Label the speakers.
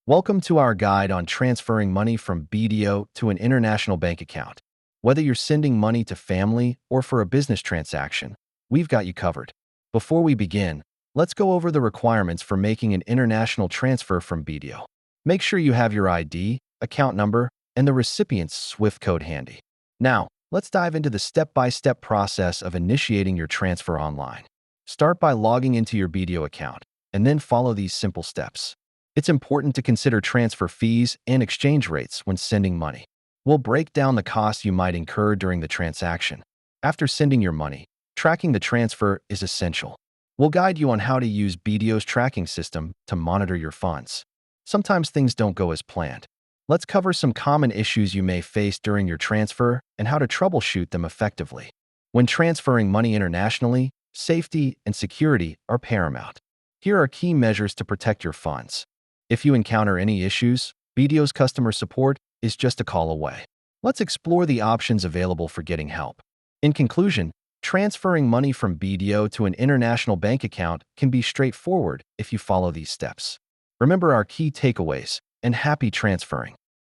Speaker 1: Welcome to our guide on transferring money from BDO to an international bank account. Whether you're sending money to family or for a business transaction, we've got you covered. Before we begin, let's go over the requirements for making an international transfer from BDO. Make sure you have your ID, account number, and the recipient's SWIFT code handy. Now, let's dive into the step-by-step process of initiating your transfer online. Start by logging into your BDO account, and then follow these simple steps. It's important to consider transfer fees and exchange rates when sending money. We'll break down the costs you might incur during the transaction. After sending your money, tracking the transfer is essential. We'll guide you on how to use BDO's tracking system to monitor your funds. Sometimes things don't go as planned. Let's cover some common issues you may face during your transfer and how to troubleshoot them effectively. When transferring money internationally, safety and security are paramount. Here are key measures to protect your funds. If you encounter any issues, BDO's customer support is just a call away. Let's explore the options available for getting help. In conclusion, transferring money from BDO to an international bank account can be straightforward if you follow these steps. Remember our key takeaways, and happy transferring.